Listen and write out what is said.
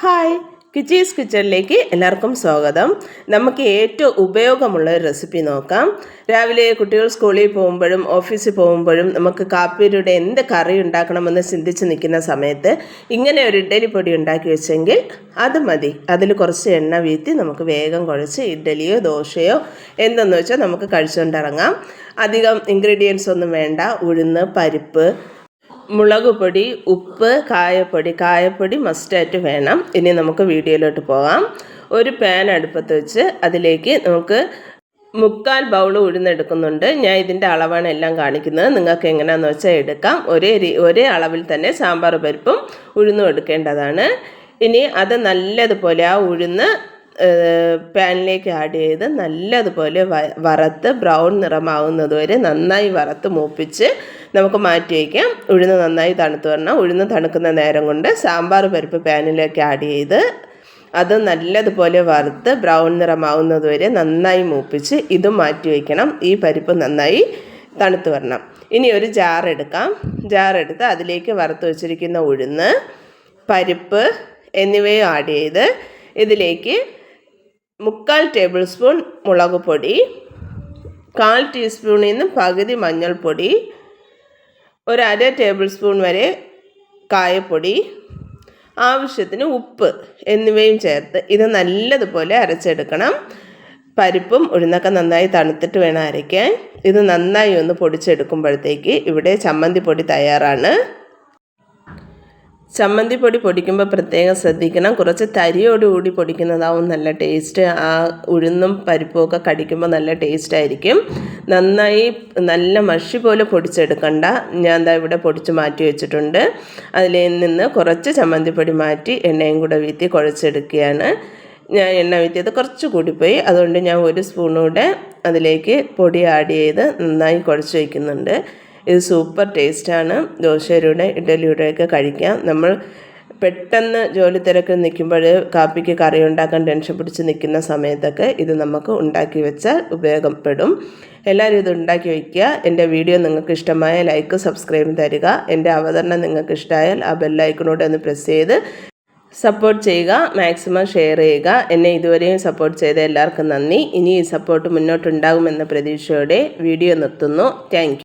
Hi, കിച്ചീസ് കിച്ചണിലേക്ക് എല്ലാവർക്കും സ്വാഗതം. നമുക്ക് ഏറ്റവും ഉപയോഗമുള്ള ഒരു റെസിപ്പി നോക്കാം. രാവിലെ കുട്ടികൾ സ്കൂളിൽ പോകുമ്പോഴും ഓഫീസിൽ പോകുമ്പോഴും നമുക്ക് കാപ്പിയുടെ എന്ത് കറി ഉണ്ടാക്കണമെന്ന് ചിന്തിച്ച് നിൽക്കുന്ന സമയത്ത് ഇങ്ങനെ ഒരു ഇഡ്ഡലി പൊടി ഉണ്ടാക്കി വെച്ചെങ്കിൽ അത് മതി. അതിൽ കുറച്ച് എണ്ണ വീഴ്ത്തി നമുക്ക് വേഗം കുഴച്ച് ഇഡ്ഡലിയോ ദോശയോ എന്തെന്ന് വെച്ചാൽ നമുക്ക് കഴിച്ചുകൊണ്ടിറങ്ങാം. അധികം ഇൻഗ്രീഡിയൻസ് ഒന്നും വേണ്ട. ഉഴുന്ന്, പരിപ്പ്, മുളക് പൊടി, ഉപ്പ്, കായപ്പൊടി മസ്റ്റായിട്ട് വേണം. ഇനി നമുക്ക് വീഡിയോയിലോട്ട് പോകാം. ഒരു പാൻ അടുപ്പത്ത് വെച്ച് അതിലേക്ക് നമുക്ക് 3/4 ബൗൾ ഉഴുന്നെടുക്കുന്നുണ്ട്. ഞാൻ ഇതിൻ്റെ അളവാണ് എല്ലാം കാണിക്കുന്നത്. നിങ്ങൾക്ക് എങ്ങനെയാണെന്ന് വെച്ചാൽ എടുക്കാം. ഒരേ അളവിൽ തന്നെ സാമ്പാർ പരിപ്പും ഉഴുന്നും എടുക്കേണ്ടതാണ്. ഇനി അത് നല്ലതുപോലെ ആ ഉഴുന്ന് പാനിലേക്ക് ആഡ് ചെയ്ത് നല്ലതുപോലെ വറുത്ത് ബ്രൗൺ നിറമാവുന്നത് വരെ നന്നായി വറുത്ത് മൂപ്പിച്ച് നമുക്ക് മാറ്റി വയ്ക്കാം. ഉഴുന്ന് നന്നായി തണുത്ത് വരണം. ഉഴുന്ന് തണുക്കുന്ന നേരം കൊണ്ട് സാമ്പാർ പരിപ്പ് പാനിലേക്ക് ആഡ് ചെയ്ത് അത് നല്ലതുപോലെ വറുത്ത് ബ്രൗൺ നിറമാവുന്നത് വരെ നന്നായി മൂപ്പിച്ച് ഇതും മാറ്റി വയ്ക്കണം. ഈ പരിപ്പ് നന്നായി തണുത്ത് വരണം. ഇനി ഒരു ജാറെടുക്കാം. ജാറെടുത്ത് അതിലേക്ക് വറുത്ത് വച്ചിരിക്കുന്ന ഉഴുന്ന്, പരിപ്പ് എന്നിവയും ആഡ് ചെയ്ത് ഇതിലേക്ക് 3/4 ടേബിൾ സ്പൂൺ മുളക് പൊടി, 1/4 ടീസ്പൂണിൽ നിന്ന് പകുതി മഞ്ഞൾപ്പൊടി, 1/2 ടേബിൾ സ്പൂൺ വരെ കായപ്പൊടി, ആവശ്യത്തിന് ഉപ്പ് എന്നിവയും ചേർത്ത് ഇത് നല്ലതുപോലെ അരച്ചെടുക്കണം. പരിപ്പും ഉഴുന്നൊക്കെ നന്നായി തണുത്തിട്ട് വേണം അരയ്ക്കാൻ. ഇത് നന്നായി ഒന്ന് പൊടിച്ചെടുക്കുമ്പോഴത്തേക്ക് ഇവിടെ ചമ്മന്തിപ്പൊടി തയ്യാറാണ്. ചമ്മന്തിപ്പൊടി പൊടിക്കുമ്പോൾ പ്രത്യേകം ശ്രദ്ധിക്കണം. കുറച്ച് തരിയോടുകൂടി പൊടിക്കുന്നതാവും നല്ല ടേസ്റ്റ്. ആ ഉഴുന്നും പരിപ്പും ഒക്കെ കടിക്കുമ്പോൾ നല്ല ടേസ്റ്റായിരിക്കും. നന്നായി നല്ല മഷി പോലെ പൊടിച്ചെടുക്കണ്ട. ഞാൻ ദാ ഇവിടെ പൊടിച്ച് മാറ്റി വെച്ചിട്ടുണ്ട്. അതിൽ നിന്ന് കുറച്ച് ചമ്മന്തിപ്പൊടി മാറ്റി എണ്ണയും കൂടെ വീഴ്ത്തി കുഴച്ചെടുക്കുകയാണ്. ഞാൻ എണ്ണ വീഴ്ത്തിയത് കുറച്ച് കൂടിപ്പോയി. അതുകൊണ്ട് ഞാൻ 1 സ്പൂണൂടെ അതിലേക്ക് പൊടി ആഡ് ചെയ്ത് നന്നായി കുഴച്ച് വയ്ക്കുന്നുണ്ട്. ഇത് സൂപ്പർ ടേസ്റ്റാണ്. ദോശയുടെ ഇഡ്ഡലിയുടെയൊക്കെ കഴിക്കാം. നമ്മൾ പെട്ടെന്ന് ജോലി തിരക്കിൽ നിൽക്കുമ്പോൾ കാപ്പിക്ക് കറി ഉണ്ടാക്കാൻ ടെൻഷൻ പിടിച്ച് നിൽക്കുന്ന സമയത്തൊക്കെ ഇത് നമുക്ക് ഉണ്ടാക്കി വെച്ചാൽ ഉപയോഗപ്പെടും. എല്ലാവരും ഇത് ഉണ്ടാക്കി വയ്ക്കുക. എൻ്റെ വീഡിയോ നിങ്ങൾക്ക് ഇഷ്ടമായ ലൈക്ക്, സബ്സ്ക്രൈബ് തരിക. എൻ്റെ അവതരണം നിങ്ങൾക്ക് ഇഷ്ടമായാൽ ആ ബെല്ലൈക്കണോട് ഒന്ന് പ്രസ് ചെയ്ത് സപ്പോർട്ട് ചെയ്യുക. മാക്സിമം ഷെയർ ചെയ്യുക. എന്നെ ഇതുവരെയും സപ്പോർട്ട് ചെയ്ത എല്ലാവർക്കും നന്ദി. ഇനി ഈ സപ്പോർട്ട് മുന്നോട്ടുണ്ടാകുമെന്ന പ്രതീക്ഷയോടെ വീഡിയോ നിർത്തുന്നു. Thank you.